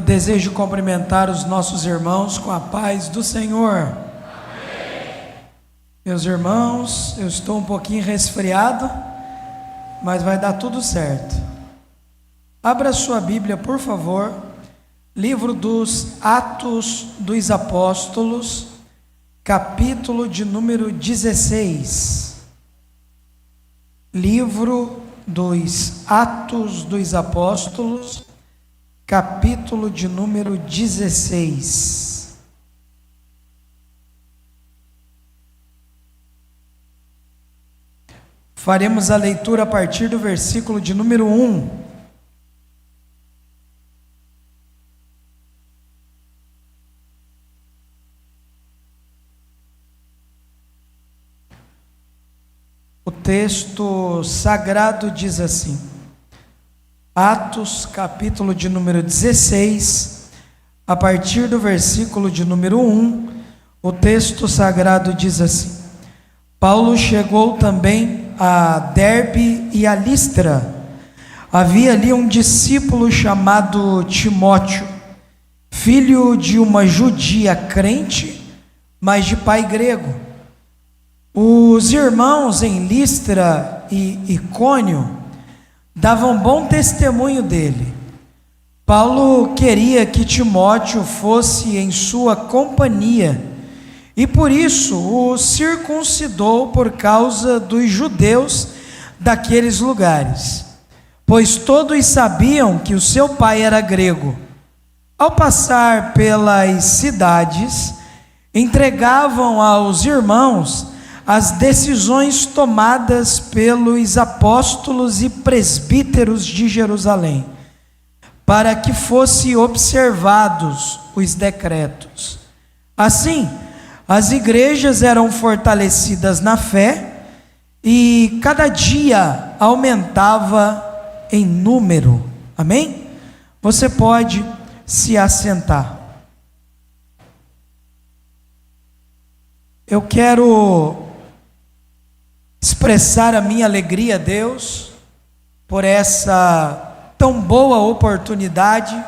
Eu desejo cumprimentar os nossos irmãos com a paz do Senhor. Amém. Meus irmãos, eu estou um pouquinho resfriado, mas vai dar tudo certo. Abra sua Bíblia, por favor, livro dos Atos dos Apóstolos, capítulo de número 16. Livro dos Atos dos Apóstolos, capítulo de número 16. Faremos a leitura a partir do versículo de número 1. O texto sagrado diz assim: Atos, capítulo de número 16, a partir do versículo de número 1, o texto sagrado diz assim: Paulo chegou também a Derbe e a Listra. Havia ali um discípulo chamado Timóteo, filho de uma judia crente, mas de pai grego. Os irmãos em Listra e Icônio davam bom testemunho dele. Paulo queria que Timóteo fosse em sua companhia e por isso o circuncidou por causa dos judeus daqueles lugares, pois todos sabiam que o seu pai era grego. Ao passar pelas cidades, entregavam aos irmãos as decisões tomadas pelos apóstolos e presbíteros de Jerusalém, para que fossem observados os decretos. Assim, as igrejas eram fortalecidas na fé e cada dia aumentava em número. Amém? Você pode se assentar. Eu quero expressar a minha alegria a Deus por essa tão boa oportunidade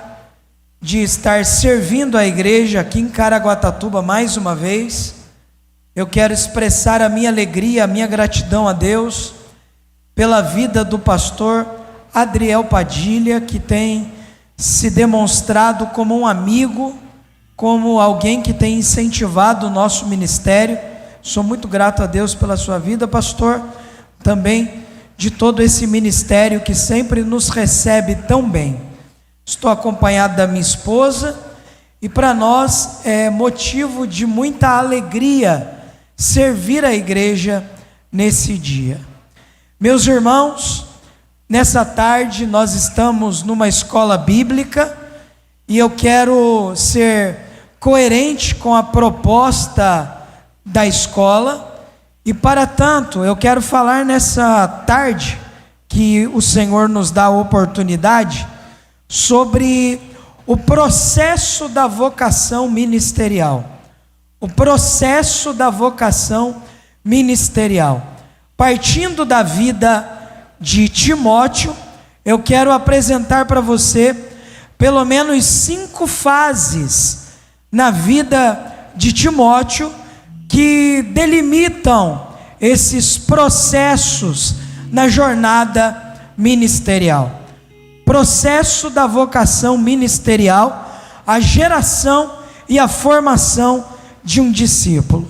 de estar servindo a igreja aqui em Caraguatatuba mais uma vez. Eu quero expressar a minha alegria, a minha gratidão a Deus pela vida do pastor Adriel Padilha, que tem se demonstrado como um amigo, como alguém que tem incentivado o nosso ministério. Sou muito grato a Deus pela sua vida, pastor, também de todo esse ministério que sempre nos recebe tão bem. Estou acompanhado da minha esposa e para nós é motivo de muita alegria servir a igreja nesse dia. Meus irmãos, nessa tarde nós estamos numa escola bíblica e eu quero ser coerente com a proposta da escola, e para tanto eu quero falar nessa tarde que o Senhor nos dá a oportunidade sobre o processo da vocação ministerial. O processo da vocação ministerial. Partindo da vida de Timóteo, eu quero apresentar para você pelo menos 5 fases na vida de Timóteo que delimitam esses processos na jornada ministerial. Processo da vocação ministerial, a geração e a formação de um discípulo.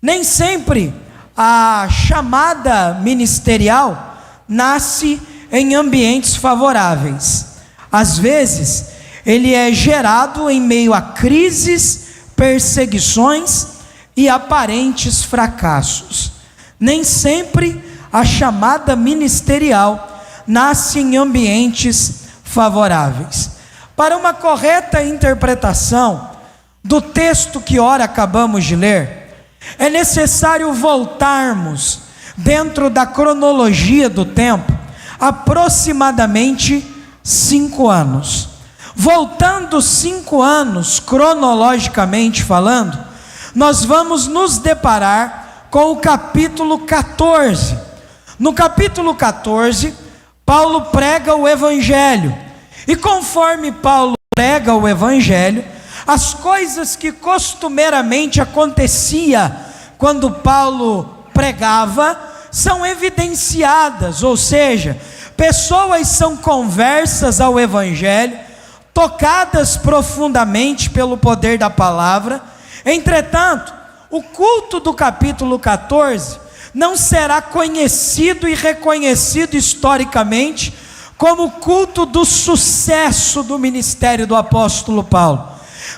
Nem sempre a chamada ministerial nasce em ambientes favoráveis. Às vezes, ele é gerado em meio a crises, perseguições e aparentes fracassos. Nem sempre a chamada ministerial nasce em ambientes favoráveis. Para uma correta interpretação do texto que ora acabamos de ler, é necessário voltarmos dentro da cronologia do tempo aproximadamente 5 anos. Voltando 5 anos, cronologicamente falando, nós vamos nos deparar com o capítulo 14. No capítulo 14, Paulo prega o evangelho, e conforme Paulo prega o evangelho, as coisas que costumeiramente acontecia quando Paulo pregava são evidenciadas, ou seja, pessoas são conversas ao evangelho, tocadas profundamente pelo poder da palavra. Entretanto, o culto do capítulo 14 não será conhecido e reconhecido historicamente como o culto do sucesso do ministério do apóstolo Paulo,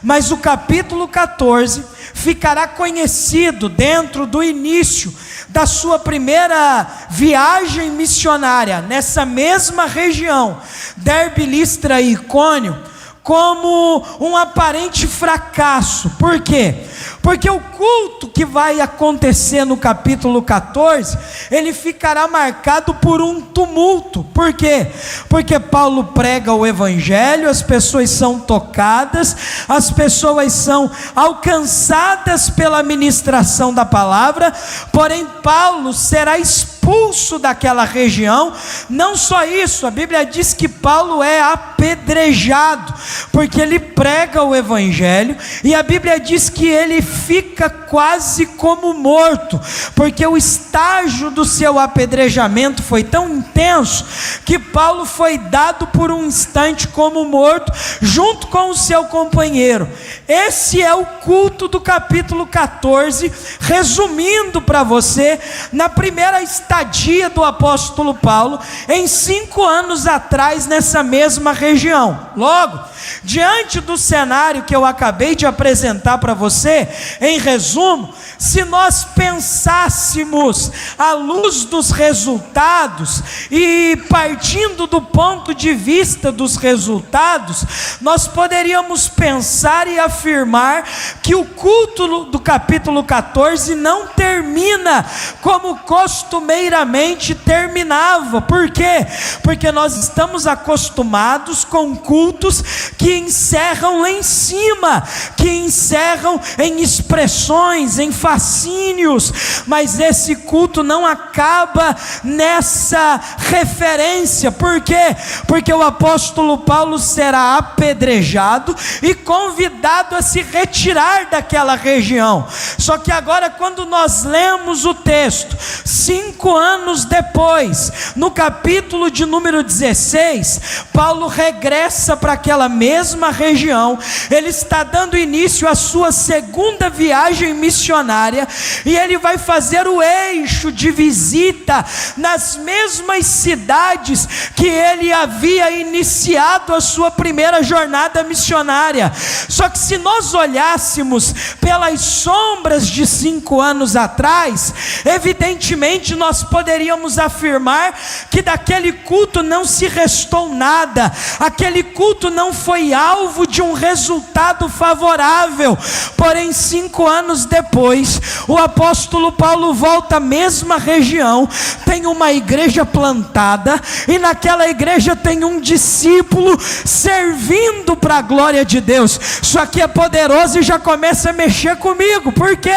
mas o capítulo 14 ficará conhecido dentro do início da sua primeira viagem missionária nessa mesma região, Derbe, Listra e Icônio, como um aparente fracasso. Por quê? Porque o culto que vai acontecer no capítulo 14, ele ficará marcado por um tumulto. Por quê? Porque Paulo prega o evangelho, as pessoas são tocadas, as pessoas são alcançadas pela ministração da palavra, porém Paulo será expulso daquela região. Não só isso, a Bíblia diz que Paulo é apedrejado, porque ele prega o evangelho, e a Bíblia diz que ele fica quase como morto, porque o estágio do seu apedrejamento foi tão intenso, que Paulo foi dado por um instante como morto, junto com o seu companheiro. Esse é o culto do capítulo 14, resumindo para você, na primeira estadia do apóstolo Paulo, em 5 anos atrás, nessa mesma região. Logo, diante do cenário que eu acabei de apresentar para você, em resumo, se nós pensássemos à luz dos resultados e partindo do ponto de vista dos resultados, nós poderíamos pensar e afirmar que o culto do capítulo 14 não termina como costumeiramente terminava. Por quê? Porque nós estamos acostumados com cultos que encerram lá em cima, que encerram em expressões, em fascínios, mas esse culto não acaba nessa referência. Por quê? Porque o apóstolo Paulo será apedrejado e convidado a se retirar daquela região. Só que agora, quando nós lemos o texto, 5 anos depois, no capítulo de número 16, Paulo regressa para aquela mesma região. Ele está dando início à sua segunda viagem missionária, e ele vai fazer o eixo de visita nas mesmas cidades que ele havia iniciado a sua primeira jornada missionária. Só que se nós olhássemos pelas sombras de 5 anos atrás, evidentemente nós poderíamos afirmar que daquele culto não se restou nada, aquele culto não foi alvo de um resultado favorável. Porém, 5 anos depois, o apóstolo Paulo volta à mesma região, tem uma igreja plantada, e naquela igreja tem um discípulo servindo para a glória de Deus. Isso aqui é poderoso e já começa a mexer comigo. Por quê?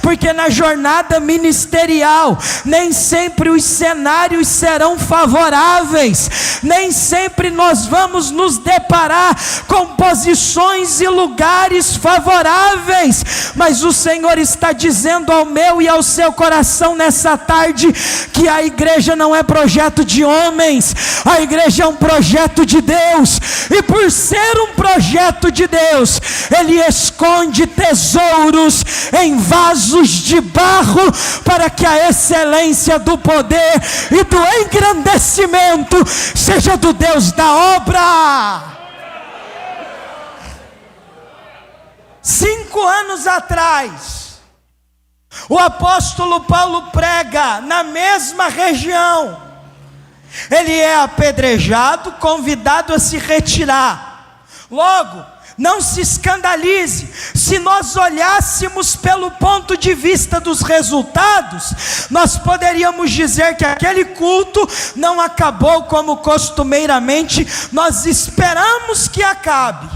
Porque na jornada ministerial, nem sempre os cenários serão favoráveis, nem sempre nós vamos nos deparar com posições e lugares favoráveis, mas o Senhor está dizendo ao meu e ao seu coração nessa tarde, que a igreja não é projeto de homens, a igreja é um projeto de Deus, e por ser um projeto de Deus, Ele esconde tesouros em vasos de barro, para que a excelência do poder e do engrandecimento seja do Deus da obra. 5 anos atrás, o apóstolo Paulo prega na mesma região. Ele é apedrejado, convidado a se retirar. Logo, não se escandalize, se nós olhássemos pelo ponto de vista dos resultados, nós poderíamos dizer que aquele culto não acabou como costumeiramente nós esperamos que acabe.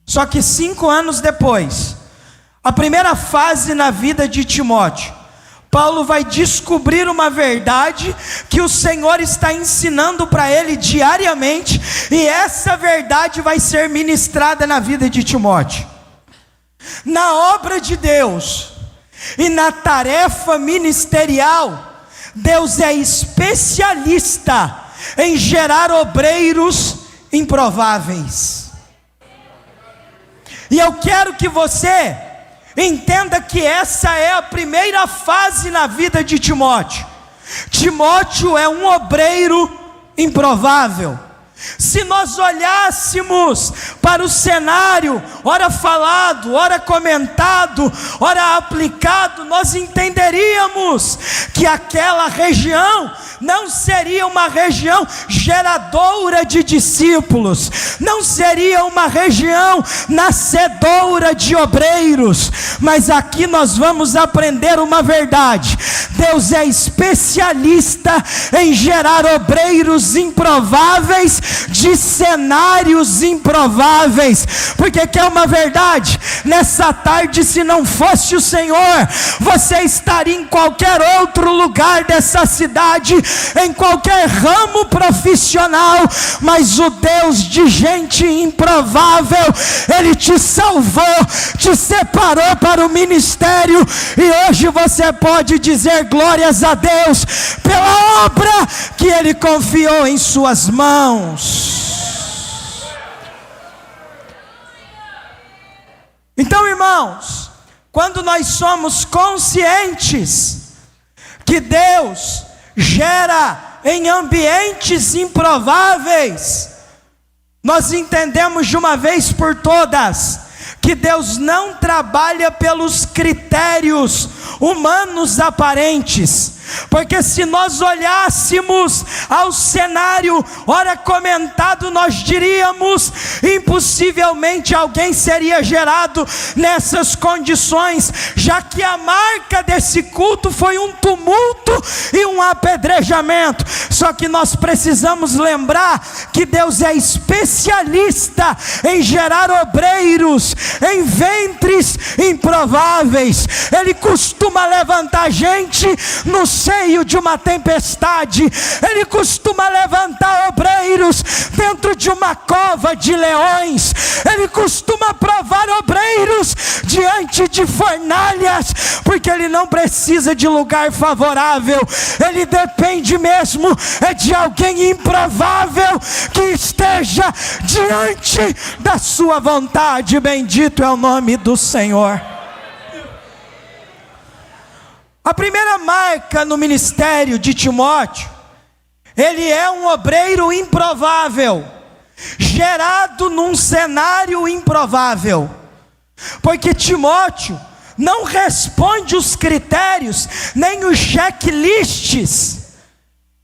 Só que 5 anos depois, a primeira fase na vida de Timóteo, Paulo vai descobrir uma verdade que o Senhor está ensinando para ele diariamente, e essa verdade vai ser ministrada na vida de Timóteo. Na obra de Deus e na tarefa ministerial, Deus é especialista em gerar obreiros improváveis. E eu quero que você entenda que essa é a primeira fase na vida de Timóteo. Timóteo é um obreiro improvável. Se nós olhássemos para o cenário, ora falado, ora comentado, ora aplicado, nós entenderíamos que aquela região não seria uma região geradora de discípulos, não seria uma região nascedoura de obreiros, mas aqui nós vamos aprender uma verdade: Deus é especialista em gerar obreiros improváveis de cenários improváveis. Porque quer uma verdade? Nessa tarde, se não fosse o Senhor, você estaria em qualquer outro lugar dessa cidade, em qualquer ramo profissional, mas o Deus de gente improvável, Ele te salvou, te separou para o ministério, e hoje você pode dizer glórias a Deus pela obra que Ele confiou em suas mãos. Então, irmãos, quando nós somos conscientes que Deus gera em ambientes improváveis, nós entendemos de uma vez por todas que Deus não trabalha pelos critérios humanos aparentes. Porque se nós olhássemos ao cenário, ora comentado, nós diríamos: impossivelmente alguém seria gerado nessas condições, já que a marca desse culto foi um tumulto e um apedrejamento. Só que nós precisamos lembrar que Deus é especialista em gerar obreiros em ventres improváveis. Ele costuma levantar gente no seio de uma tempestade. Ele costuma levantar obreiros dentro de uma cova de leões. Ele costuma provar obreiros diante de fornalhas, porque Ele não precisa de lugar favorável. Ele depende mesmo de alguém improvável que esteja diante da sua vontade. Bendito é o nome do Senhor. A primeira marca no ministério de Timóteo: ele é um obreiro improvável, gerado num cenário improvável. Porque Timóteo não responde os critérios, nem os checklists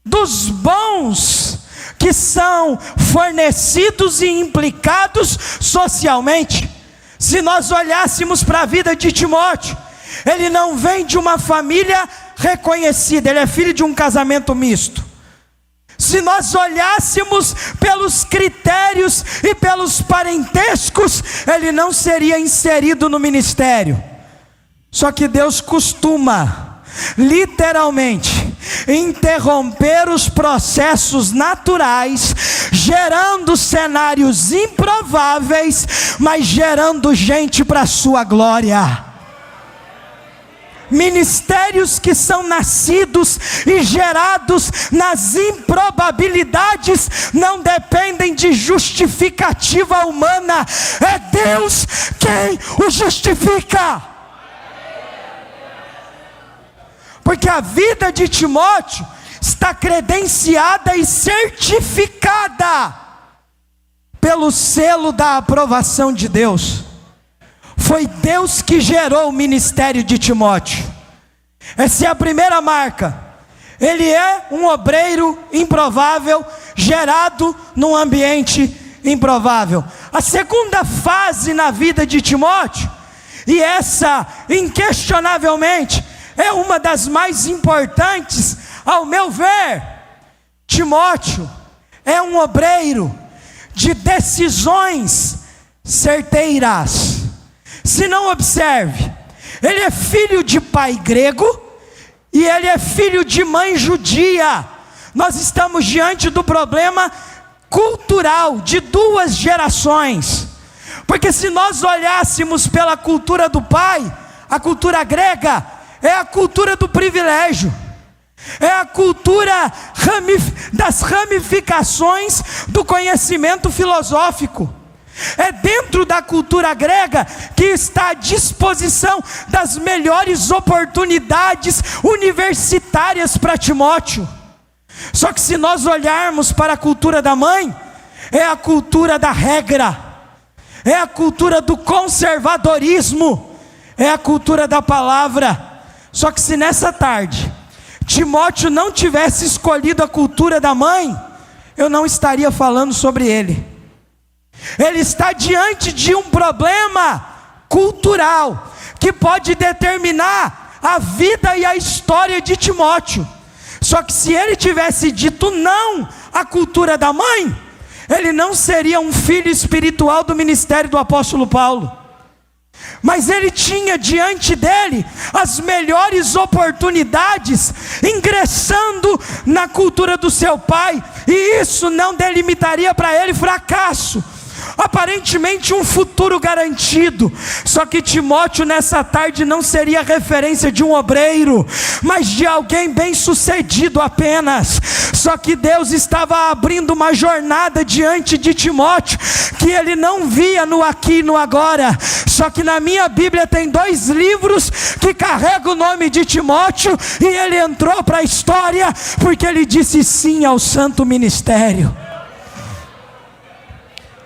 dos bons que são fornecidos e implicados socialmente. Se nós olhássemos para a vida de Timóteo, ele não vem de uma família reconhecida, ele é filho de um casamento misto. Se nós olhássemos pelos critérios e pelos parentescos, ele não seria inserido no ministério. Só que Deus costuma, literalmente, interromper os processos naturais, gerando cenários improváveis, mas gerando gente para a sua glória. Ministérios que são nascidos e gerados nas improbabilidades não dependem de justificativa humana, é Deus quem o justifica. Porque a vida de Timóteo está credenciada e certificada pelo selo da aprovação de Deus. Foi Deus que gerou o ministério de Timóteo. Essa é a primeira marca. Ele é um obreiro improvável, gerado num ambiente improvável. A segunda fase na vida de Timóteo, e essa inquestionavelmente é uma das mais importantes, ao meu ver: Timóteo é um obreiro de decisões certeiras. Se não, observe, ele é filho de pai grego e ele é filho de mãe judia. Nós estamos diante do problema cultural de duas gerações. Porque se nós olhássemos pela cultura do pai, a cultura grega é a cultura do privilégio, é a cultura das ramificações do conhecimento filosófico. É dentro da cultura grega que está à disposição das melhores oportunidades universitárias para Timóteo. Só que se nós olharmos para a cultura da mãe, é a cultura da regra, é a cultura do conservadorismo, é a cultura da palavra. Só que se nessa tarde Timóteo não tivesse escolhido a cultura da mãe, eu não estaria falando sobre ele. Ele está diante de um problema cultural que pode determinar a vida e a história de Timóteo. Só que se ele tivesse dito não à cultura da mãe, ele não seria um filho espiritual do ministério do apóstolo Paulo. Mas ele tinha diante dele as melhores oportunidades, ingressando na cultura do seu pai, e isso não delimitaria para ele fracasso, aparentemente um futuro garantido. Só que Timóteo nessa tarde não seria referência de um obreiro, mas de alguém bem sucedido apenas. Só que Deus estava abrindo uma jornada diante de Timóteo, que ele não via no aqui e no agora. Só que na minha Bíblia tem 2 livros que carregam o nome de Timóteo, e ele entrou para a história, porque ele disse sim ao santo ministério.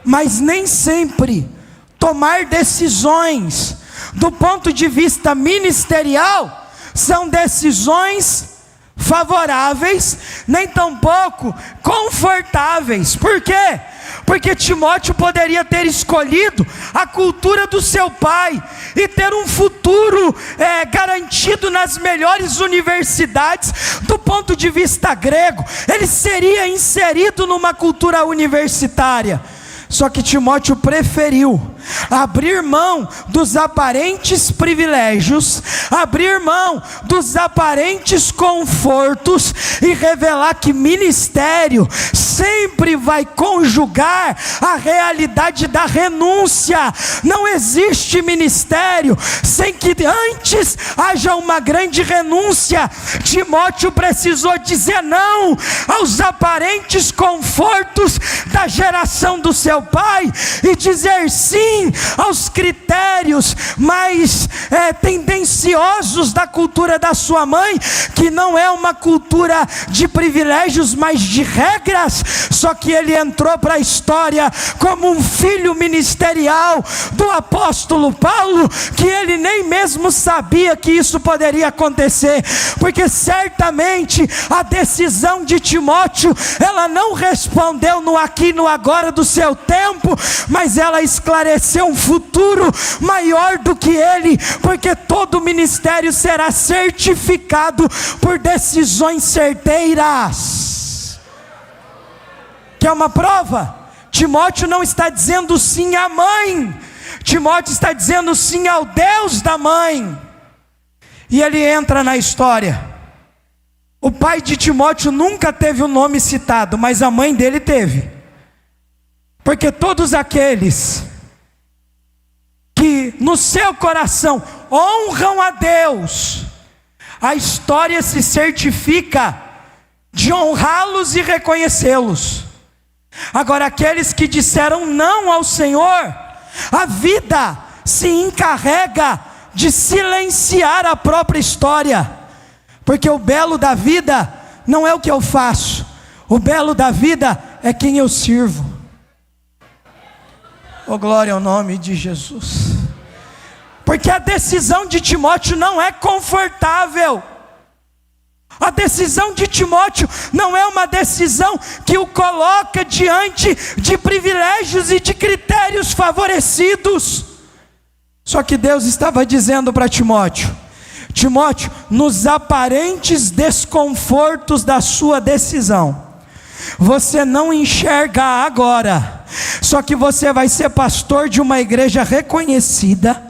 Mas nem sempre tomar decisões do ponto de vista ministerial são decisões favoráveis, nem tampouco confortáveis. Por quê? Porque Timóteo poderia ter escolhido a cultura do seu pai e ter um futuro garantido nas melhores universidades. Do ponto de vista grego, ele seria inserido numa cultura universitária. Só que Timóteo preferiu abrir mão dos aparentes privilégios, abrir mão dos aparentes confortos e revelar que ministério sempre vai conjugar a realidade da renúncia. Não existe ministério sem que antes haja uma grande renúncia. Timóteo precisou dizer não aos aparentes confortos da geração do seu pai e dizer sim aos critérios mais tendenciosos da cultura da sua mãe, que não é uma cultura de privilégios, mas de regras. Só que ele entrou para a história como um filho ministerial do apóstolo Paulo, que ele nem mesmo sabia que isso poderia acontecer, porque certamente a decisão de Timóteo, ela não respondeu no aqui e no agora do seu tempo, mas ela esclareceu um futuro maior do que ele, porque todo ministério será certificado por decisões certeiras. Quer uma prova? Timóteo não está dizendo sim à mãe, Timóteo está dizendo sim ao Deus da mãe. E ele entra na história. O pai de Timóteo nunca teve o nome citado, mas a mãe dele teve. Porque todos aqueles que no seu coração honram a Deus, a história se certifica de honrá-los e reconhecê-los. Agora, aqueles que disseram não ao Senhor, a vida se encarrega de silenciar a própria história, porque o belo da vida não é o que eu faço, o belo da vida é quem eu sirvo. Oh, glória ao nome de Jesus. Porque a decisão de Timóteo não é confortável. A decisão de Timóteo não é uma decisão que o coloca diante de privilégios e de critérios favorecidos. Só que Deus estava dizendo para Timóteo: Timóteo, nos aparentes desconfortos da sua decisão, você não enxerga agora, só que você vai ser pastor de uma igreja reconhecida.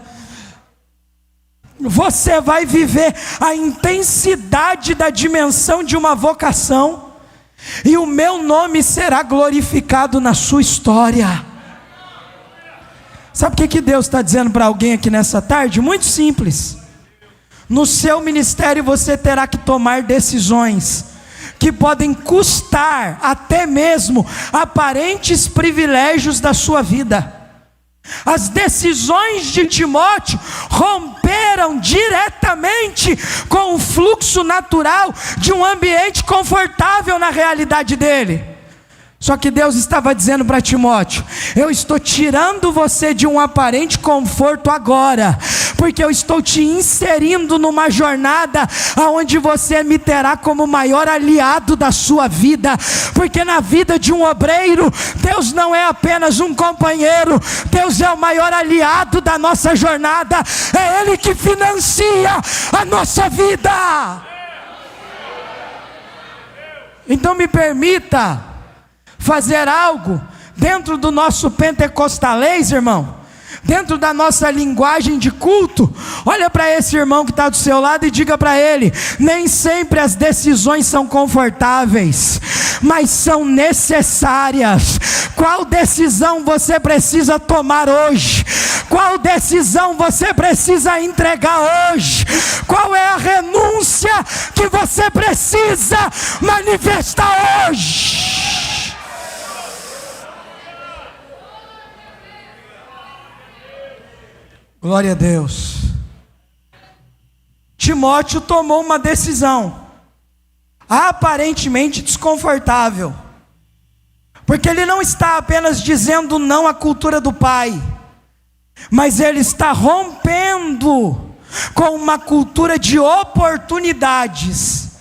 você vai viver a intensidade da dimensão de uma vocação, e o meu nome será glorificado na sua história. Sabe o que Deus está dizendo para alguém aqui nessa tarde? Muito simples. No seu ministério você terá que tomar decisões que podem custar até mesmo aparentes privilégios da sua vida. As decisões de Timóteo romperam diretamente com o fluxo natural de um ambiente confortável na realidade dele. Só que Deus estava dizendo para Timóteo: eu estou tirando você de um aparente conforto agora, porque eu estou te inserindo numa jornada onde você me terá como o maior aliado da sua vida. Porque na vida de um obreiro, Deus não é apenas um companheiro, Deus é o maior aliado da nossa jornada, é Ele que financia a nossa vida. Então me permita fazer algo dentro do nosso pentecostalês, irmão, dentro da nossa linguagem de culto. Olha para esse irmão que está do seu lado e diga para ele: nem sempre as decisões são confortáveis, mas são necessárias. Qual decisão você precisa tomar hoje? Qual decisão você precisa entregar hoje? Qual é a renúncia que você precisa manifestar hoje? Glória a Deus. Timóteo tomou uma decisão aparentemente desconfortável, porque ele não está apenas dizendo não à cultura do pai, mas ele está rompendo com uma cultura de oportunidades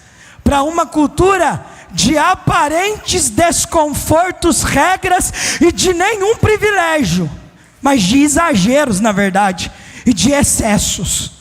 para uma cultura de aparentes desconfortos, regras e de nenhum privilégio, mas de exageros, na verdade, e de excessos.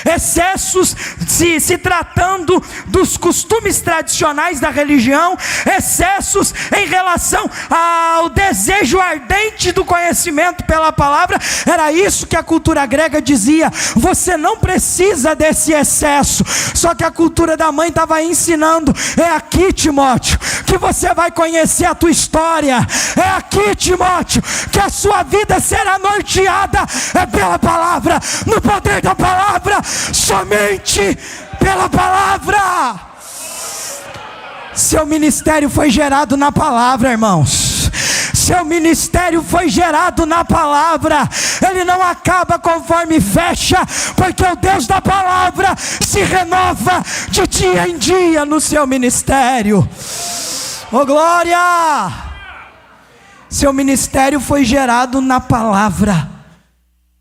Excessos se tratando dos costumes tradicionais da religião, excessos em relação ao desejo ardente do conhecimento pela palavra. Era isso que a cultura grega dizia: você não precisa desse excesso. Só que a cultura da mãe estava ensinando: é aqui, Timóteo, que você vai conhecer a tua história. É aqui, Timóteo, que a sua vida será norteada pela palavra, no poder da palavra, somente pela palavra. Seu ministério foi gerado na palavra, irmãos. Seu ministério foi gerado na palavra. Ele não acaba conforme fecha, porque o Deus da palavra se renova de dia em dia no seu ministério. Oh, glória! Seu ministério foi gerado na palavra.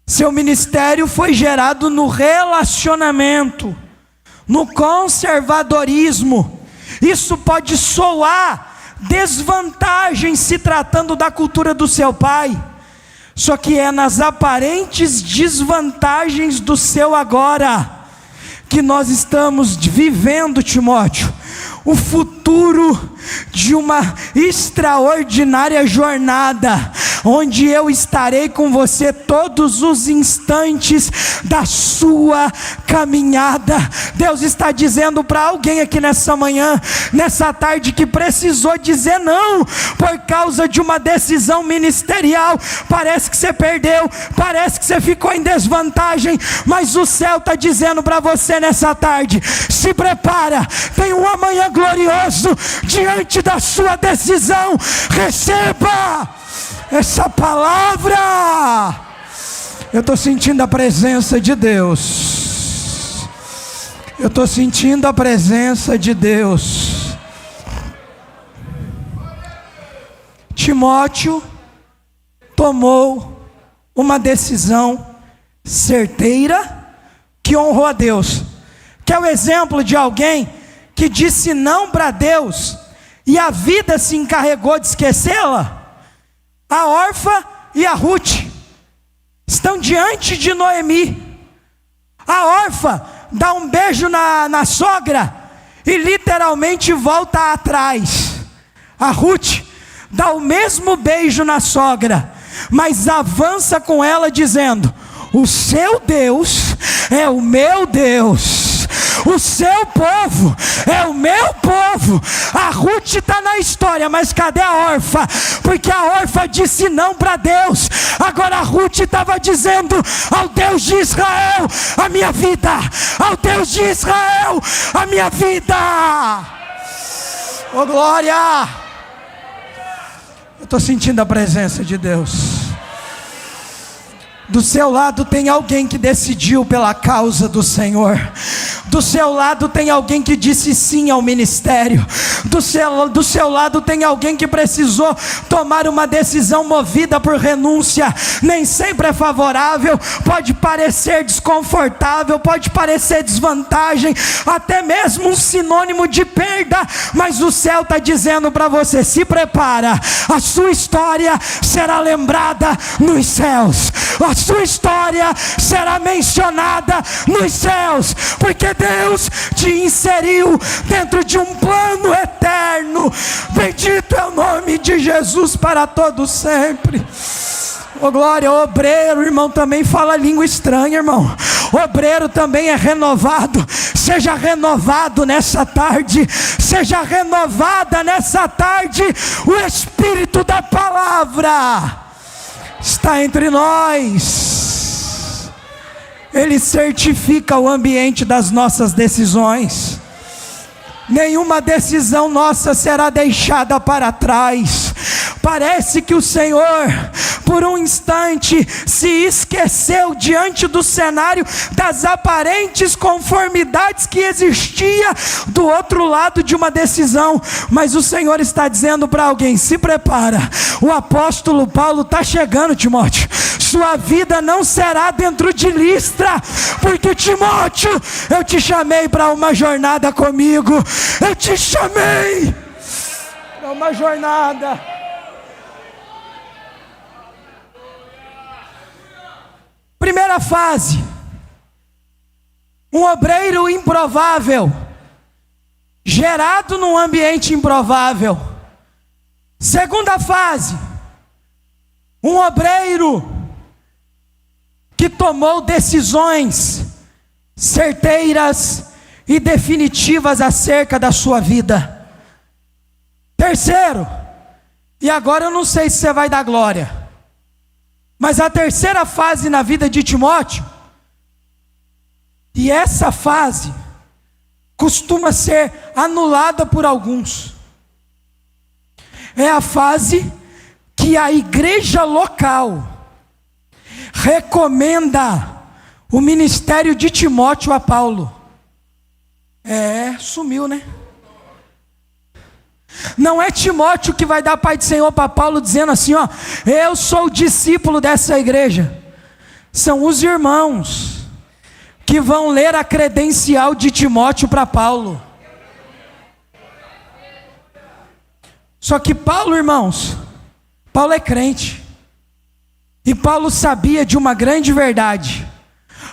Seu ministério foi gerado no relacionamento, no conservadorismo. Isso pode soar desvantagem se tratando da cultura do seu pai, só que é nas aparentes desvantagens do seu agora que nós estamos vivendo, Timóteo, o futuro de uma extraordinária jornada, onde eu estarei com você todos os instantes da sua caminhada. Deus está dizendo para alguém aqui nessa manhã, nessa tarde, que precisou dizer não por causa de uma decisão ministerial. Parece que você perdeu, parece que você ficou em desvantagem, mas o céu está dizendo para você nessa tarde: se prepara, tem um amanhã glorioso diante da sua decisão. Receba essa palavra. Eu estou sentindo a presença de Deus. Eu estou sentindo a presença de Deus. Timóteo tomou uma decisão certeira que honrou a Deus. Que é o exemplo de alguém que disse não para Deus e a vida se encarregou de esquecê-la. A Orfa e a Ruth estão diante de Noemi. A Orfa dá um beijo na sogra e literalmente volta atrás. A Ruth dá o mesmo beijo na sogra, mas avança com ela dizendo: o seu Deus é o meu Deus, o seu povo é o meu povo. A Ruth está na história, mas cadê a órfã? Porque a órfã disse não para Deus. Agora a Ruth estava dizendo ao Deus de Israel a minha vida, ao Deus de Israel a minha vida. Oh glória! Eu estou sentindo a presença de Deus. Do seu lado tem alguém que decidiu pela causa do Senhor. Do seu lado tem alguém que disse sim ao ministério. Do seu lado tem alguém que precisou tomar uma decisão movida por renúncia. Nem sempre é favorável, pode parecer desconfortável, pode parecer desvantagem, até mesmo um sinônimo de perda. Mas o céu está dizendo para você: se prepara, a sua história será lembrada nos céus. A sua história será mencionada nos céus, porque Deus te inseriu dentro de um plano eterno. Bendito é o nome de Jesus para todo sempre. Oh glória! Obreiro, irmão, também fala língua estranha, irmão. Obreiro também é renovado. Seja renovado nessa tarde. Seja renovada nessa tarde. O Espírito da palavra está entre nós. Ele certifica o ambiente das nossas decisões. Nenhuma decisão nossa será deixada para trás. Parece que o Senhor, por um instante, se esqueceu diante do cenário das aparentes conformidades que existia do outro lado de uma decisão. Mas o Senhor está dizendo para alguém: se prepara, o apóstolo Paulo está chegando, Timóteo. Sua vida não será dentro de Listra, porque Timóteo, eu te chamei para uma jornada comigo. Eu te chamei para uma jornada. Primeira fase: um obreiro improvável, gerado num ambiente improvável. Segunda fase: um obreiro que tomou decisões certeiras e definitivas acerca da sua vida. Terceiro, e agora eu não sei se você vai dar glória, mas a terceira fase na vida de Timóteo, e essa fase costuma ser anulada por alguns, é a fase que a igreja local recomenda o ministério de Timóteo a Paulo. Sumiu, né? Não é Timóteo que vai dar Pai do Senhor para Paulo dizendo assim: ó, eu sou o discípulo dessa igreja. São os irmãos que vão ler a credencial de Timóteo para Paulo. Só que Paulo, irmãos, Paulo é crente. E Paulo sabia de uma grande verdade: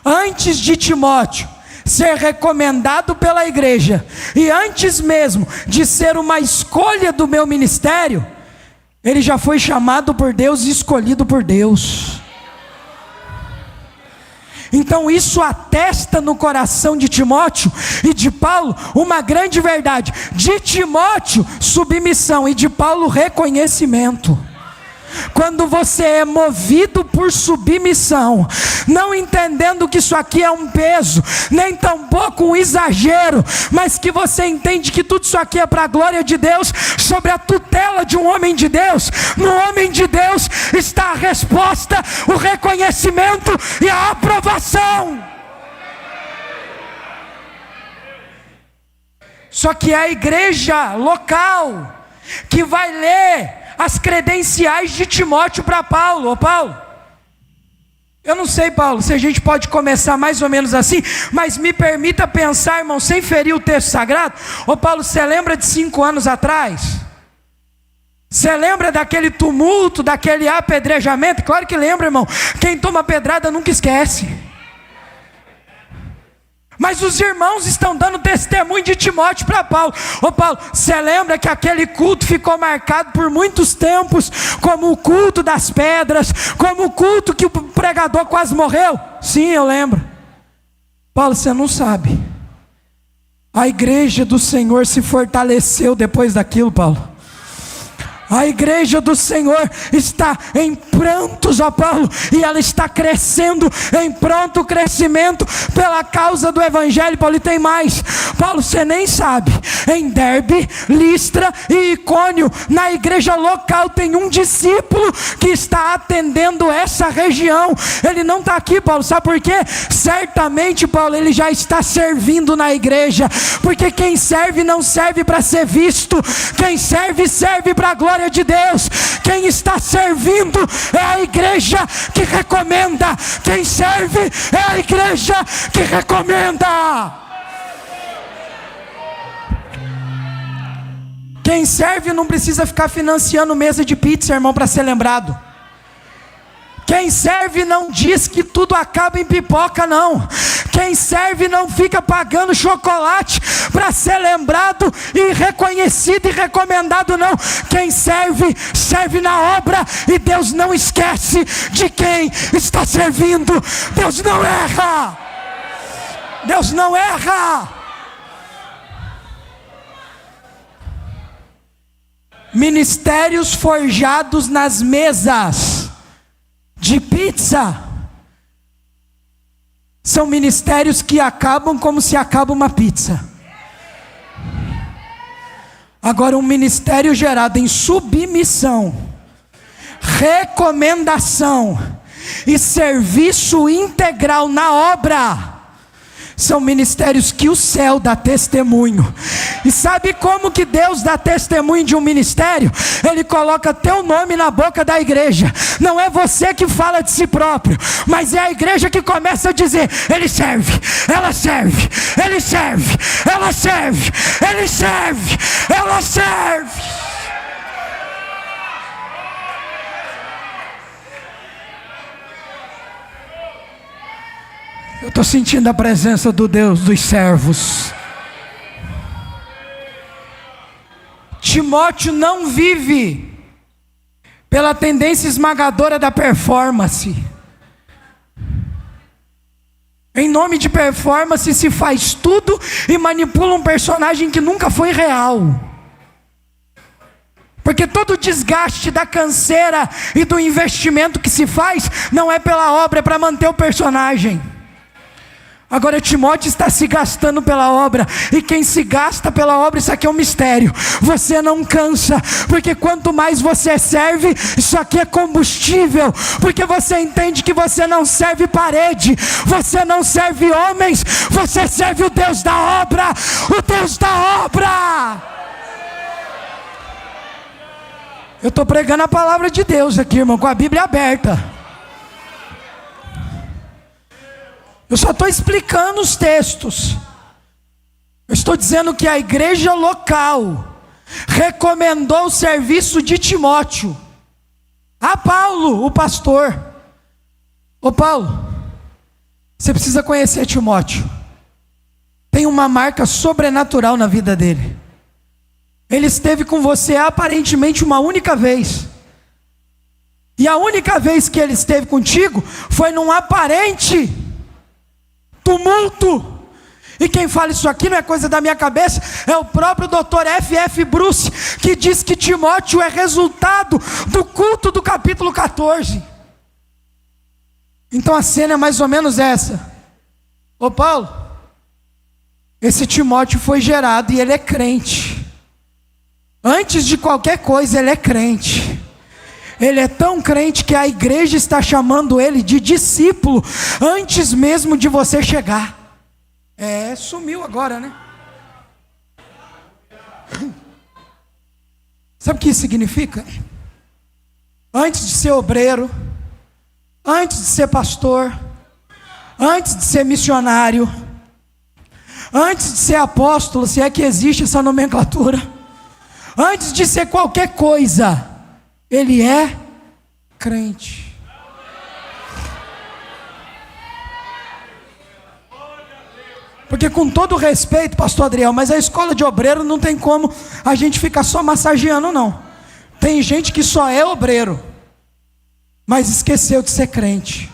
antes de Timóteo ser recomendado pela igreja, e antes mesmo de ser uma escolha do meu ministério, ele já foi chamado por Deus e escolhido por Deus. Então isso atesta no coração de Timóteo e de Paulo uma grande verdade: de Timóteo, submissão, e de Paulo, reconhecimento. Quando você é movido por submissão, não entendendo que isso aqui é um peso, nem tampouco um exagero, mas que você entende que tudo isso aqui é para a glória de Deus, sob a tutela de um homem de Deus, no homem de Deus está a resposta, o reconhecimento e a aprovação. Só que é a igreja local que vai ler as credenciais de Timóteo para Paulo. Ô Paulo, eu não sei, Paulo, se a gente pode começar mais ou menos assim, mas me permita pensar, irmão, sem ferir o texto sagrado. Ô Paulo, você lembra de 5 anos atrás? Você lembra daquele tumulto, daquele apedrejamento? Claro que lembra, irmão. Quem toma pedrada nunca esquece. Mas os irmãos estão dando testemunho de Timóteo para Paulo. Ô Paulo, você lembra que aquele culto ficou marcado por muitos tempos como o culto das pedras, como o culto que o pregador quase morreu? Sim, eu lembro. Paulo, você não sabe. A igreja do Senhor se fortaleceu depois daquilo, Paulo. A igreja do Senhor está em prantos, ó Paulo, e ela está crescendo em pronto crescimento pela causa do Evangelho. Paulo, e tem mais, Paulo, você nem sabe, em Derbe, Listra e Icônio, na igreja local tem um discípulo que está atendendo essa região. Ele não está aqui, Paulo, sabe por quê? Certamente, Paulo, ele já está servindo na igreja, porque quem serve não serve para ser visto, quem serve, serve para a glória de Deus. Quem está servindo é a igreja que recomenda. Quem serve é a igreja que recomenda. Quem serve não precisa ficar financiando mesa de pizza, irmão, para ser lembrado. Quem serve não diz que tudo acaba em pipoca, não. Quem serve não fica pagando chocolate para ser lembrado e reconhecido e recomendado, não. Quem serve, serve na obra, e Deus não esquece de quem está servindo. Deus não erra. Deus não erra. Ministérios forjados nas mesas de pizza são ministérios que acabam como se acaba uma pizza. Agora, um ministério gerado em submissão, recomendação e serviço integral na obra, são ministérios que o céu dá testemunho. E sabe como que Deus dá testemunho de um ministério? Ele coloca teu nome na boca da igreja. Não é você que fala de si próprio, mas é a igreja que começa a dizer: ele serve, ela serve, ele serve, ela serve, ele serve, ela serve. Eu estou sentindo a presença do Deus dos servos. Timóteo não vive pela tendência esmagadora da performance. Em nome de performance se faz tudo e manipula um personagem que nunca foi real. Porque todo o desgaste da canseira e do investimento que se faz não é pela obra, é para manter o personagem. Agora Timóteo está se gastando pela obra, e quem se gasta pela obra, isso aqui é um mistério, você não cansa, porque quanto mais você serve, isso aqui é combustível, porque você entende que você não serve parede, você não serve homens, você serve o Deus da obra, o Deus da obra. Eu estou pregando a palavra de Deus aqui, irmão, com a Bíblia aberta. Eu só estou explicando os textos. Eu estou dizendo que a igreja local recomendou o serviço de Timóteo a Paulo, o pastor. Ô Paulo, você precisa conhecer Timóteo. Tem uma marca sobrenatural na vida dele. Ele esteve com você aparentemente uma única vez. E a única vez que ele esteve contigo foi num aparente tumulto. E quem fala isso aqui não é coisa da minha cabeça, é o próprio Dr. F.F. Bruce, que diz que Timóteo é resultado do culto do capítulo 14. Então a cena é mais ou menos essa. Ô Paulo, esse Timóteo foi gerado e ele é crente. Antes de qualquer coisa ele é crente. Ele é tão crente que a igreja está chamando ele de discípulo antes mesmo de você chegar. Sumiu agora, né? Sabe o que isso significa? Antes de ser obreiro, antes de ser pastor, antes de ser missionário, antes de ser apóstolo, se é que existe essa nomenclatura, antes de ser qualquer coisa, ele é crente. Porque com todo respeito, pastor Adriel, mas a escola de obreiro não tem como a gente ficar só massageando, não. Tem gente que só é obreiro, mas esqueceu de ser crente.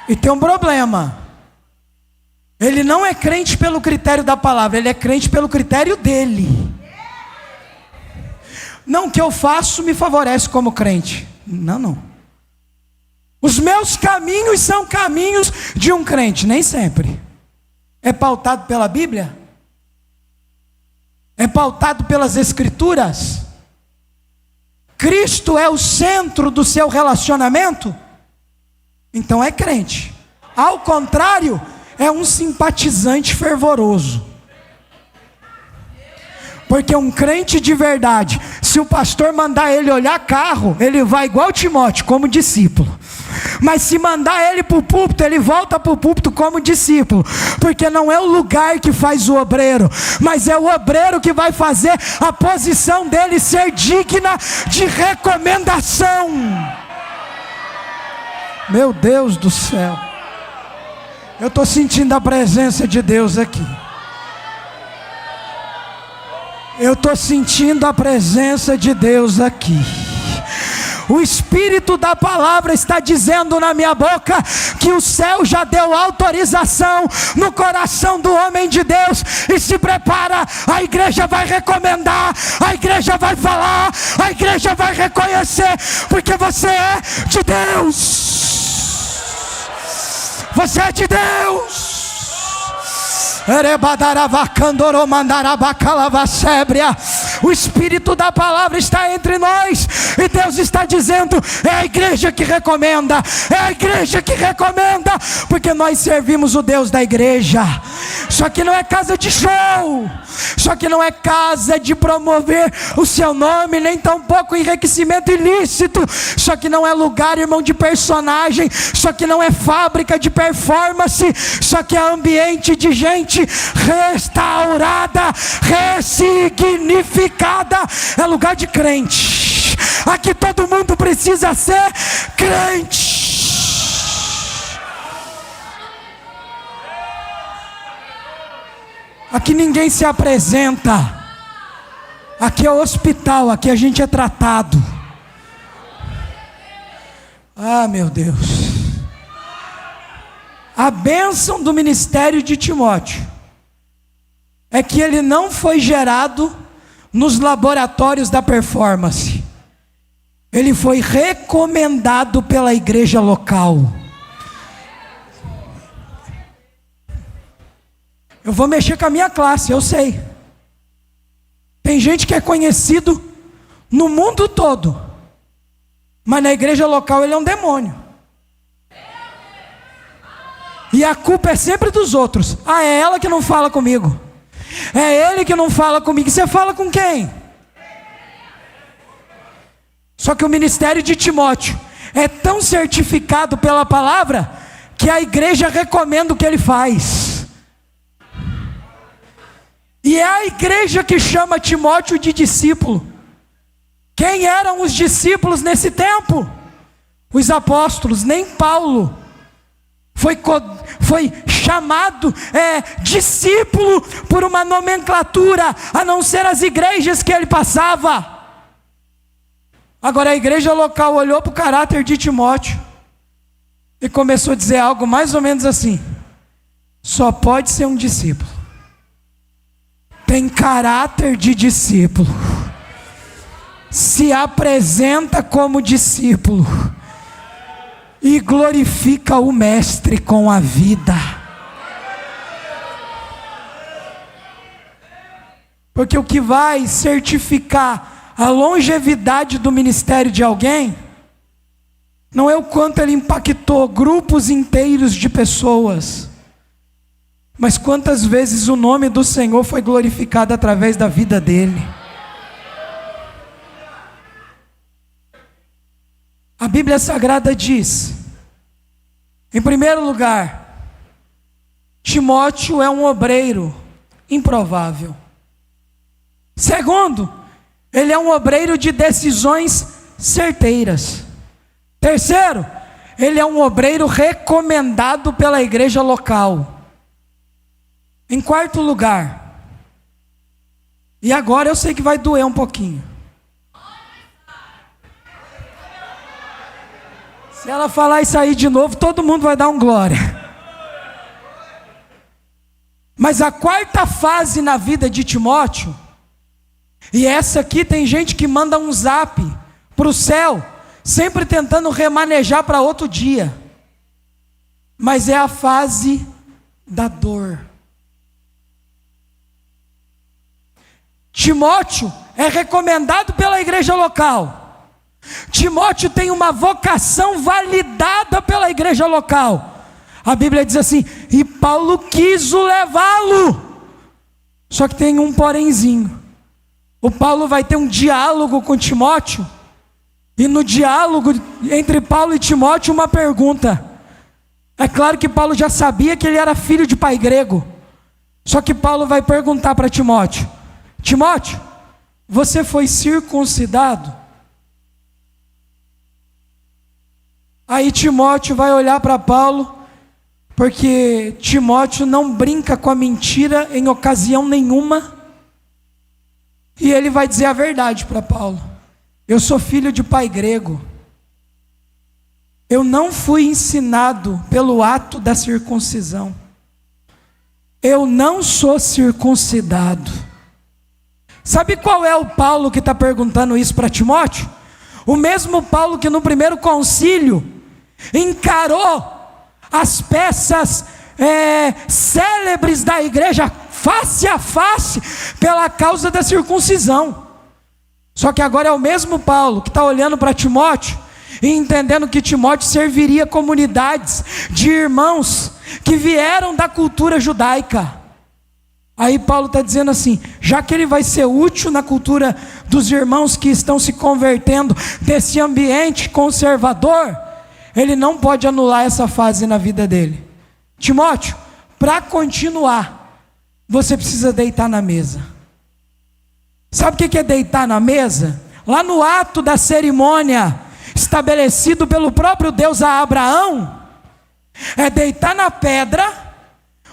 E tem um problema. Ele não é crente pelo critério da palavra, ele é crente pelo critério dele. Não, o que eu faço me favorece como crente. Não. Os meus caminhos são caminhos de um crente, nem sempre. É pautado pela Bíblia? É pautado pelas Escrituras? Cristo é o centro do seu relacionamento? Então é crente. Ao contrário, é um simpatizante fervoroso. Porque um crente de verdade, se o pastor mandar ele olhar carro, ele vai igual Timóteo, como discípulo. Mas se mandar ele para o púlpito, ele volta para o púlpito como discípulo. Porque não é o lugar que faz o obreiro, mas é o obreiro que vai fazer a posição dele ser digna de recomendação. Meu Deus do céu, eu estou sentindo a presença de Deus aqui. Eu estou sentindo a presença de Deus aqui. O Espírito da palavra está dizendo na minha boca que o céu já deu autorização no coração do homem de Deus. E se prepara, a igreja vai recomendar, a igreja vai falar, a igreja vai reconhecer, porque você é de Deus. Você é de Deus. O Espírito da palavra está entre nós, e Deus está dizendo: é a igreja que recomenda, é a igreja que recomenda, porque nós servimos o Deus da igreja. Só que não é casa de show, só que não é casa de promover o seu nome, nem tampouco enriquecimento ilícito, só que não é lugar, irmão, de personagem, só que não é fábrica de performance, só que é ambiente de gente restaurada, ressignificada, é lugar de crente. Aqui todo mundo precisa ser crente. Aqui ninguém se apresenta. Aqui é o hospital, aqui a gente é tratado. Ah, meu Deus. A bênção do ministério de Timóteo é que ele não foi gerado nos laboratórios da performance. Ele foi recomendado pela igreja local. Eu vou mexer com a minha classe, eu sei. Tem gente que é conhecido no mundo todo, mas na igreja local ele é um demônio. E a culpa é sempre dos outros. Ah, é ela que não fala comigo. É ele que não fala comigo. Você fala com quem? Só que o ministério de Timóteo é tão certificado pela palavra que a igreja recomenda o que ele faz. E é a igreja que chama Timóteo de discípulo. Quem eram os discípulos nesse tempo? Os apóstolos. Nem Paulo foi chamado discípulo por uma nomenclatura, a não ser as igrejas que ele passava. Agora a igreja local olhou para o caráter de Timóteo e começou a dizer algo mais ou menos assim: só pode ser um discípulo, tem caráter de discípulo, se apresenta como discípulo e glorifica o mestre com a vida. Porque o que vai certificar a longevidade do ministério de alguém não é o quanto ele impactou grupos inteiros de pessoas, mas quantas vezes o nome do Senhor foi glorificado através da vida dele. A Bíblia Sagrada diz, em primeiro lugar, Timóteo é um obreiro improvável. Segundo, ele é um obreiro de decisões certeiras. Terceiro, ele é um obreiro recomendado pela igreja local. Em quarto lugar, e agora eu sei que vai doer um pouquinho. Se ela falar isso aí de novo, todo mundo vai dar um glória. Mas a quarta fase na vida de Timóteo, e essa aqui tem gente que manda um zap para o céu, sempre tentando remanejar para outro dia, mas é a fase da dor. Timóteo é recomendado pela igreja local. Timóteo tem uma vocação validada pela igreja local. A Bíblia diz assim: e Paulo quis o levá-lo. Só que tem um porémzinho. O Paulo vai ter um diálogo com Timóteo, e no diálogo entre Paulo e Timóteo, uma pergunta. É claro que Paulo já sabia que ele era filho de pai grego. Só que Paulo vai perguntar para Timóteo: Timóteo, você foi circuncidado? Aí Timóteo vai olhar para Paulo, porque Timóteo não brinca com a mentira em ocasião nenhuma, e ele vai dizer a verdade para Paulo: eu sou filho de pai grego, eu não fui ensinado pelo ato da circuncisão, eu não sou circuncidado. Sabe qual é o Paulo que está perguntando isso para Timóteo? O mesmo Paulo que no primeiro concílio encarou as peças célebres da igreja face a face pela causa da circuncisão. Só que agora é o mesmo Paulo que está olhando para Timóteo e entendendo que Timóteo serviria comunidades de irmãos que vieram da cultura judaica. Aí Paulo está dizendo assim: já que ele vai ser útil na cultura dos irmãos que estão se convertendo desse ambiente conservador, ele não pode anular essa fase na vida dele. Timóteo, para continuar, você precisa deitar na mesa. Sabe o que é deitar na mesa? Lá no ato da cerimônia estabelecido pelo próprio Deus a Abraão, é deitar na pedra,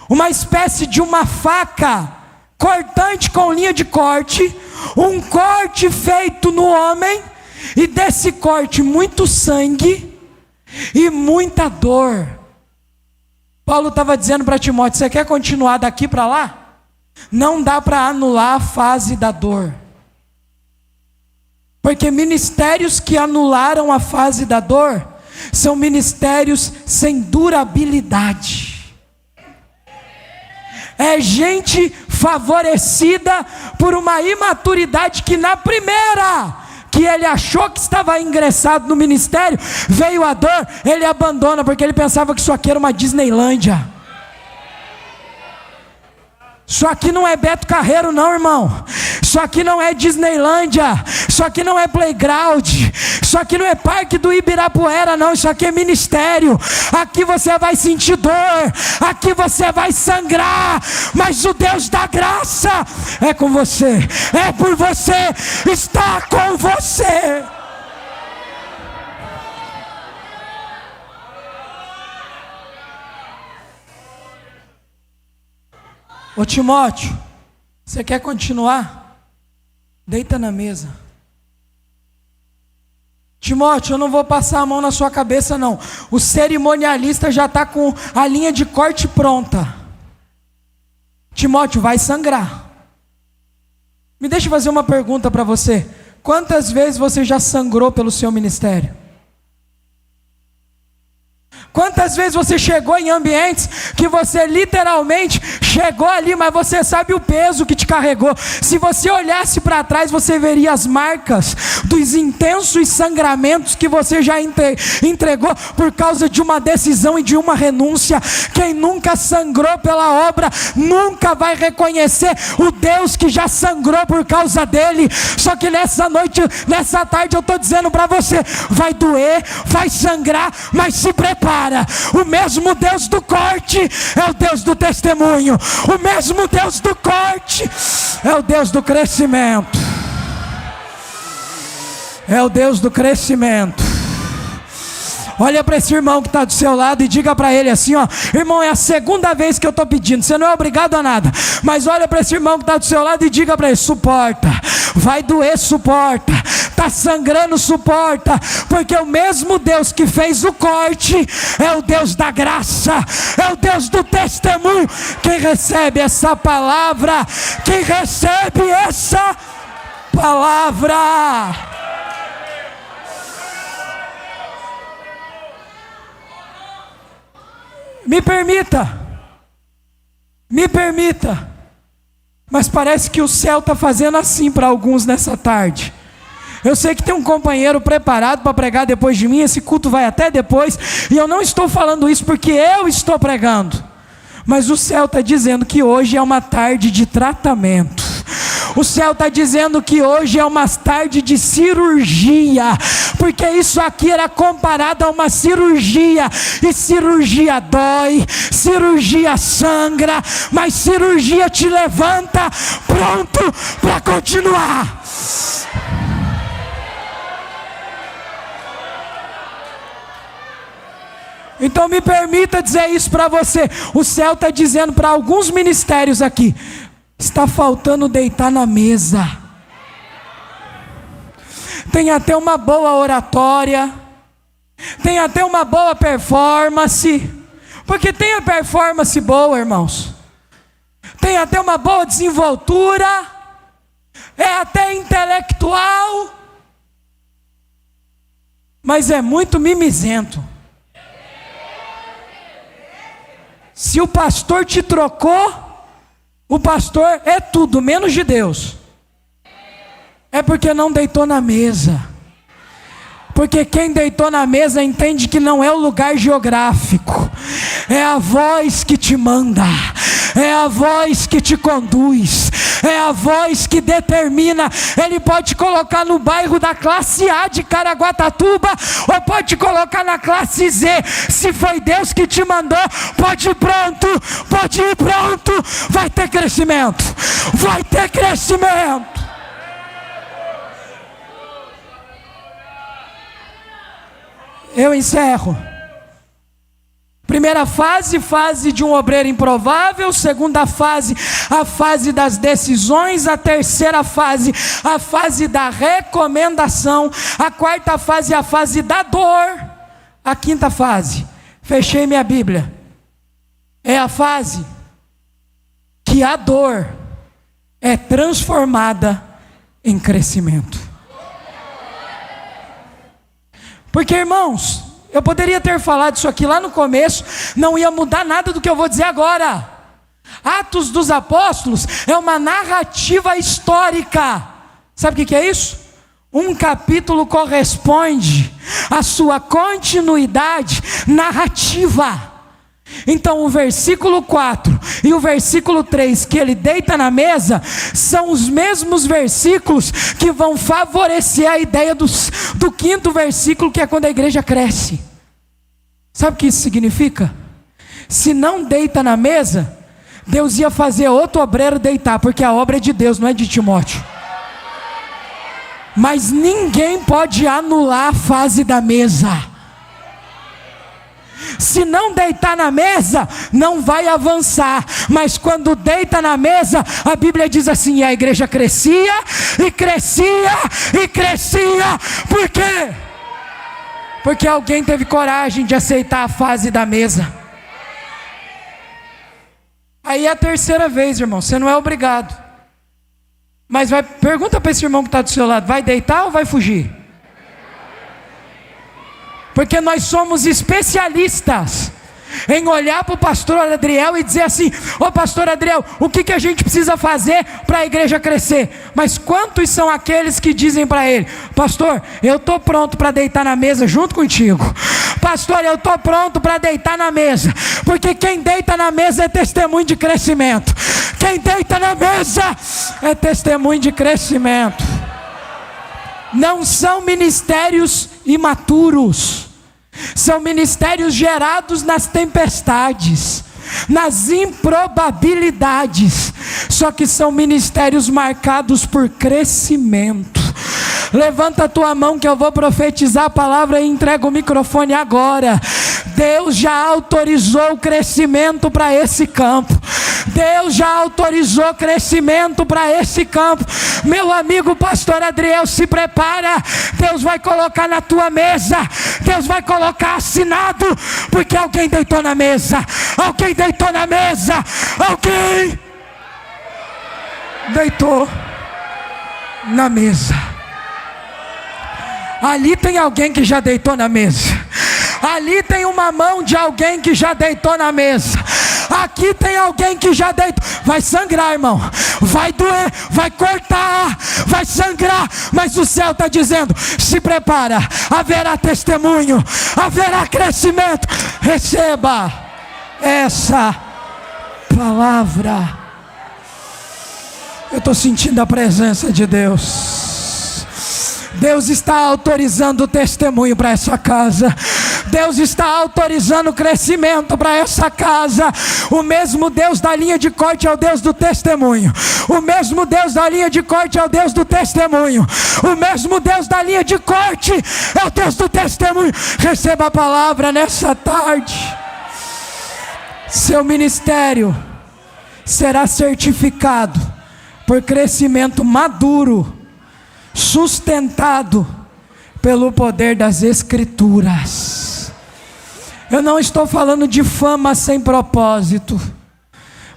uma espécie de uma faca cortante com linha de corte, um corte feito no homem, e desse corte muito sangue e muita dor. Paulo estava dizendo para Timóteo: você quer continuar daqui para lá? Não dá para anular a fase da dor, porque ministérios que anularam a fase da dor são ministérios sem durabilidade. É gente favorecida por uma imaturidade que na primeira que ele achou que estava ingressado no ministério, veio a dor, ele abandona, porque ele pensava que isso aqui era uma Disneylândia. Isso aqui não é Beto Carreiro não, irmão. Isso aqui não é Disneylândia. Isso aqui não é playground. Isso aqui não é parque do Ibirapuera não. Isso aqui é ministério. Aqui você vai sentir dor, aqui você vai sangrar, mas o Deus da graça é com você, é por você, está com você. Ô Timóteo, você quer continuar? Deita na mesa. Timóteo, eu não vou passar a mão na sua cabeça não. O cerimonialista já está com a linha de corte pronta. Timóteo, vai sangrar. Me deixa fazer uma pergunta para você. Quantas vezes você já sangrou pelo seu ministério? Quantas vezes você chegou em ambientes que você literalmente chegou ali, mas você sabe o peso que te carregou. Se você olhasse para trás, você veria as marcas dos intensos sangramentos que você já entregou por causa de uma decisão e de uma renúncia. Quem nunca sangrou pela obra, nunca vai reconhecer o Deus que já sangrou por causa dele. Só que nessa noite, nessa tarde, eu estou dizendo para você, vai doer, vai sangrar, mas se prepara. O mesmo Deus do corte é o Deus do testemunho. O mesmo Deus do corte é o Deus do crescimento. É o Deus do crescimento. Olha para esse irmão que está do seu lado e diga para ele assim, ó: irmão, é a segunda vez que eu estou pedindo, você não é obrigado a nada, mas olha para esse irmão que está do seu lado e diga para ele: suporta, vai doer, suporta, está sangrando, suporta, porque o mesmo Deus que fez o corte é o Deus da graça, é o Deus do testemunho. Quem recebe essa palavra, quem recebe essa palavra, me permita, mas parece que o céu está fazendo assim para alguns nessa tarde. Eu sei que tem um companheiro preparado para pregar depois de mim, esse culto vai até depois, e eu não estou falando isso porque eu estou pregando, mas o céu está dizendo que hoje é uma tarde de tratamento. O céu está dizendo que hoje é uma tarde de cirurgia, porque isso aqui era comparado a uma cirurgia, e cirurgia dói, cirurgia sangra, mas cirurgia te levanta pronto para continuar. Então me permita dizer isso para você: o céu está dizendo para alguns ministérios aqui, está faltando deitar na mesa. Tem até uma boa oratória, tem até uma boa performance, porque tem a performance boa, irmãos, tem até uma boa desenvoltura, é até intelectual, mas é muito mimizento. Se o pastor te trocou, o pastor é tudo menos de Deus. É porque não deitou na mesa. Porque quem deitou na mesa entende que não é o lugar geográfico, é a voz que te manda, é a voz que te conduz, é a voz que determina. Ele pode te colocar no bairro da classe A de Caraguatatuba, ou pode te colocar na classe Z. Se foi Deus que te mandou, pode ir pronto, vai ter crescimento, vai ter crescimento. Eu encerro. Primeira fase, fase de um obreiro improvável. Segunda fase, a fase das decisões. A terceira fase, a fase da recomendação. A quarta fase, a fase da dor. A quinta fase, fechei minha Bíblia, é a fase que a dor é transformada em crescimento. Porque, irmãos, eu poderia ter falado isso aqui lá no começo, não ia mudar nada do que eu vou dizer agora. Atos dos Apóstolos é uma narrativa histórica. Sabe o que é isso? Um capítulo corresponde à sua continuidade narrativa. Então o versículo 4 e o versículo 3 que ele deita na mesa são os mesmos versículos que vão favorecer a ideia do quinto versículo, que é quando a igreja cresce. Sabe o que isso significa? Se não deita na mesa, Deus ia fazer outro obreiro deitar, porque a obra é de Deus, não é de Timóteo. Mas ninguém pode anular a fase da mesa. Se não deitar na mesa, não vai avançar. Mas quando deita na mesa, a Bíblia diz assim: e a igreja crescia, e crescia, e crescia. Por quê? Porque alguém teve coragem de aceitar a fase da mesa. Aí é a terceira vez, irmão, você não é obrigado. Mas pergunta para esse irmão que está do seu lado: vai deitar ou vai fugir? Porque nós somos especialistas em olhar para o pastor Adriel e dizer assim: ô pastor Adriel, o que a gente precisa fazer para a igreja crescer? Mas quantos são aqueles que dizem para ele: pastor, eu estou pronto para deitar na mesa junto contigo. Pastor, eu estou pronto para deitar na mesa. Porque quem deita na mesa é testemunho de crescimento. Quem deita na mesa é testemunho de crescimento. Não são ministérios imaturos, são ministérios gerados nas tempestades, nas improbabilidades, só que são ministérios marcados por crescimento. Levanta a tua mão que eu vou profetizar a palavra e entrega o microfone agora. Deus já autorizou o crescimento para esse campo. Deus já autorizou crescimento para esse campo. Meu amigo pastor Adriel, se prepara. Deus vai colocar na tua mesa. Deus vai colocar assinado, porque alguém deitou na mesa. Alguém deitou na mesa. Alguém deitou na mesa. Ali tem alguém que já deitou na mesa. Ali tem uma mão de alguém que já deitou na mesa. Aqui tem alguém que já deitou. Vai sangrar, irmão. Vai doer, vai cortar, vai sangrar. Mas o céu está dizendo: se prepara, haverá testemunho, haverá crescimento. Receba essa palavra. Eu estou sentindo a presença de Deus. Deus está autorizando o testemunho para essa casa. Deus está autorizando o crescimento para essa casa. O mesmo Deus da linha de corte é o Deus do testemunho. O mesmo Deus da linha de corte é o Deus do testemunho. O mesmo Deus da linha de corte é o Deus do testemunho. Receba a palavra nessa tarde. Seu ministério será certificado por crescimento maduro, sustentado pelo poder das Escrituras. Eu não estou falando de fama sem propósito,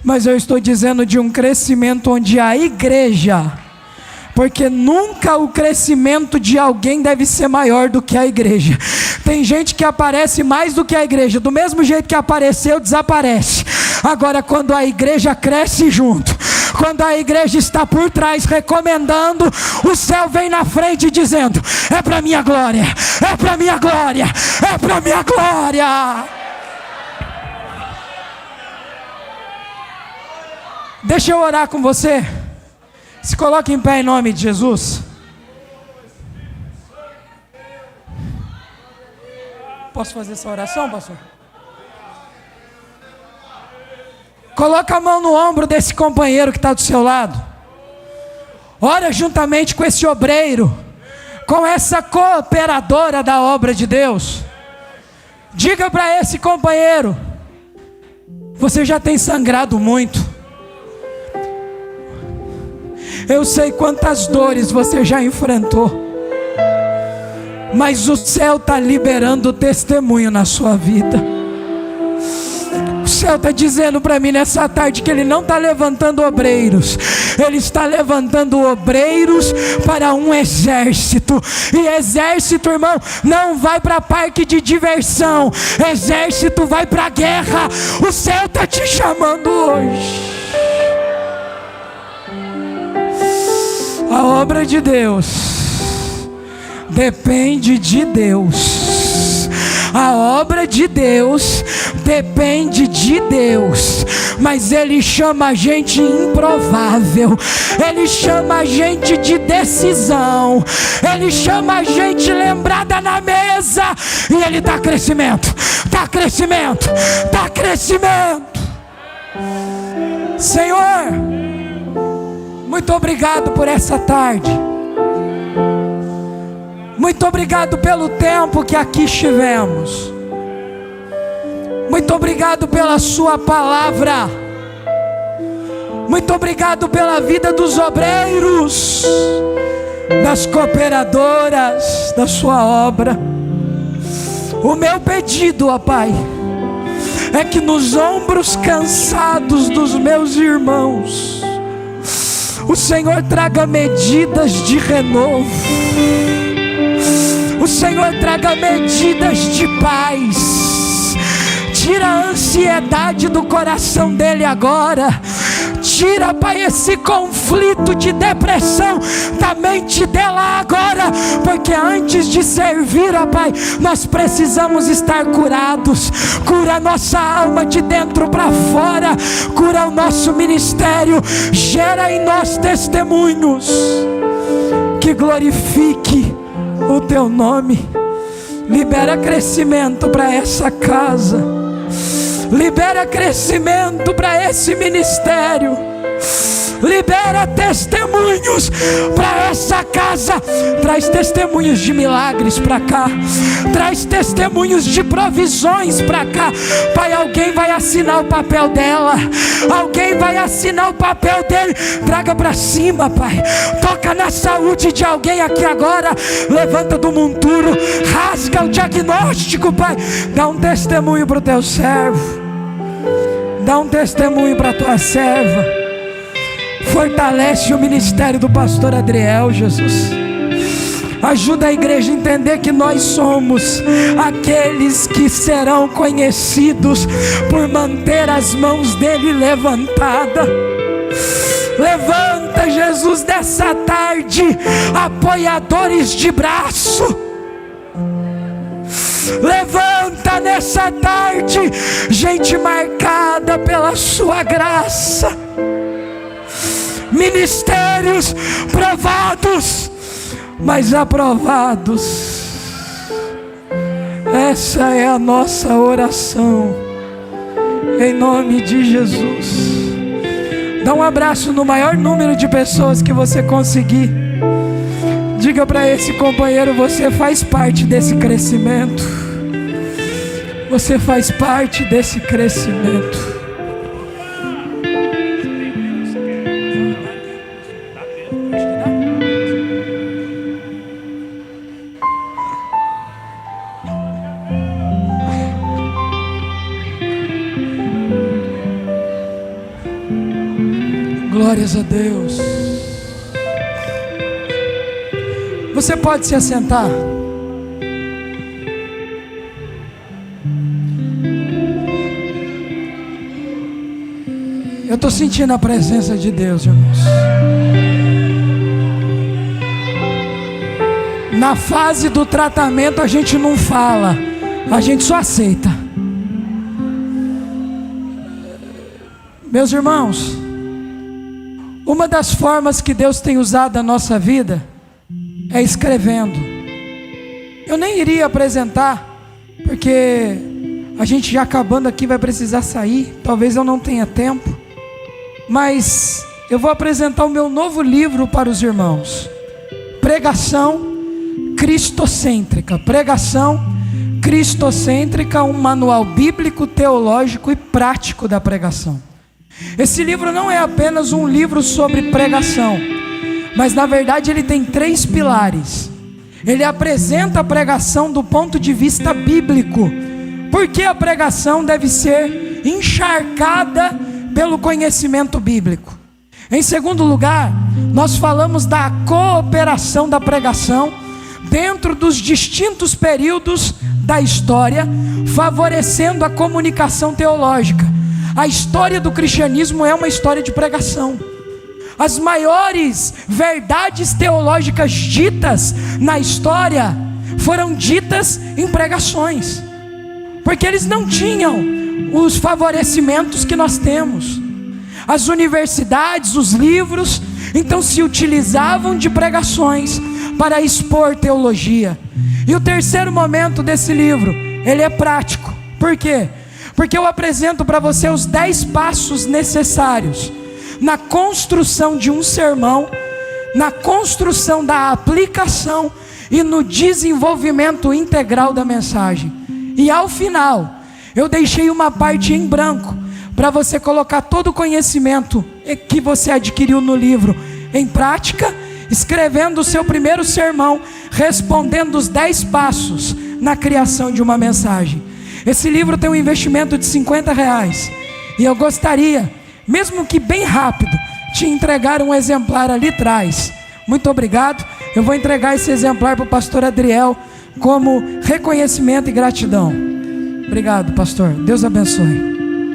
mas eu estou dizendo de um crescimento onde a igreja, porque nunca o crescimento de alguém deve ser maior do que a igreja. Tem gente que aparece mais do que a igreja, do mesmo jeito que apareceu, desaparece. Agora, quando a igreja cresce junto, quando a igreja está por trás recomendando, o céu vem na frente dizendo: é para minha glória, é para minha glória, é para minha glória. Deixa eu orar com você. Se coloque em pé em nome de Jesus. Posso fazer essa oração, pastor? Coloca a mão no ombro desse companheiro que está do seu lado. Ora juntamente com esse obreiro, com essa cooperadora da obra de Deus. Diga para esse companheiro: você já tem sangrado muito. Eu sei quantas dores você já enfrentou, mas o céu está liberando testemunho na sua vida. O céu está dizendo para mim nessa tarde que Ele não está levantando obreiros, Ele está levantando obreiros para um exército. E exército, irmão, não vai para parque de diversão, exército vai para a guerra. O céu está te chamando hoje. A obra de Deus depende de Deus. A obra de Deus depende de Deus. Mas Ele chama a gente improvável. Ele chama a gente de decisão. Ele chama a gente lembrada na mesa. E Ele dá crescimento. Dá crescimento. Dá crescimento. Senhor, muito obrigado por essa tarde. Muito obrigado pelo tempo que aqui estivemos. Muito obrigado pela sua palavra. Muito obrigado pela vida dos obreiros, das cooperadoras da sua obra. O meu pedido, ó Pai, é que nos ombros cansados dos meus irmãos, o Senhor traga medidas de renovo. O Senhor traga medidas de paz. Tira a ansiedade do coração dele agora. Tira, Pai, esse conflito de depressão da mente dela agora. Porque antes de servir, ó Pai, nós precisamos estar curados. Cura a nossa alma de dentro para fora. Cura o nosso ministério. Gera em nós testemunhos que glorifique o Teu nome. Libera crescimento para essa casa. Libera crescimento para esse ministério. Libera testemunhos para essa casa. Traz testemunhos de milagres para cá. Traz testemunhos de provisões para cá. Pai, alguém vai assinar o papel dela. Alguém vai assinar o papel dele. Traga para cima, Pai. Toca na saúde de alguém aqui agora. Levanta do monturo. Rasga o diagnóstico, Pai. Dá um testemunho para o teu servo. Dá um testemunho para a tua serva. Fortalece o ministério do pastor Adriel, Jesus. Ajuda a igreja a entender que nós somos aqueles que serão conhecidos por manter as mãos dele levantadas. Levanta, Jesus, dessa tarde apoiadores de braço. Levanta nessa tarde gente marcada pela sua graça. Ministérios provados, mas aprovados. Essa é a nossa oração, em nome de Jesus. Dá um abraço no maior número de pessoas que você conseguir. Diga para esse companheiro: você faz parte desse crescimento. Você faz parte desse crescimento. Glórias a Deus. Você pode se assentar. Eu estou sentindo a presença de Deus, irmãos. Na fase do tratamento a gente não fala, a gente só aceita. Meus irmãos, uma das formas que Deus tem usado a nossa vida é escrevendo. Eu nem iria apresentar, porque a gente já acabando aqui vai precisar sair. Talvez eu não tenha tempo, mas eu vou apresentar o meu novo livro para os irmãos. Pregação cristocêntrica. Pregação cristocêntrica, um manual bíblico, teológico e prático da pregação. Esse livro não é apenas um livro sobre pregação, mas na verdade ele tem 3 pilares. Ele apresenta a pregação do ponto de vista bíblico, porque a pregação deve ser encharcada pelo conhecimento bíblico. Em segundo lugar, nós falamos da cooperação da pregação dentro dos distintos períodos da história, favorecendo a comunicação teológica. A história do cristianismo é uma história de pregação. As maiores verdades teológicas ditas na história foram ditas em pregações, porque eles não tinham os favorecimentos que nós temos. As universidades, os livros, então se utilizavam de pregações para expor teologia. E o terceiro momento desse livro, ele é prático. Por quê? Porque eu apresento para você os 10 passos necessários na construção de um sermão, na construção da aplicação e no desenvolvimento integral da mensagem. E ao final, eu deixei uma parte em branco para você colocar todo o conhecimento que você adquiriu no livro em prática, escrevendo o seu primeiro sermão, respondendo os 10 passos na criação de uma mensagem. Esse livro tem um investimento de R$50, e eu gostaria, mesmo que bem rápido, te entregar um exemplar ali atrás. Muito obrigado. Eu vou entregar esse exemplar para o pastor Adriel como reconhecimento e gratidão. Obrigado, pastor. Deus abençoe.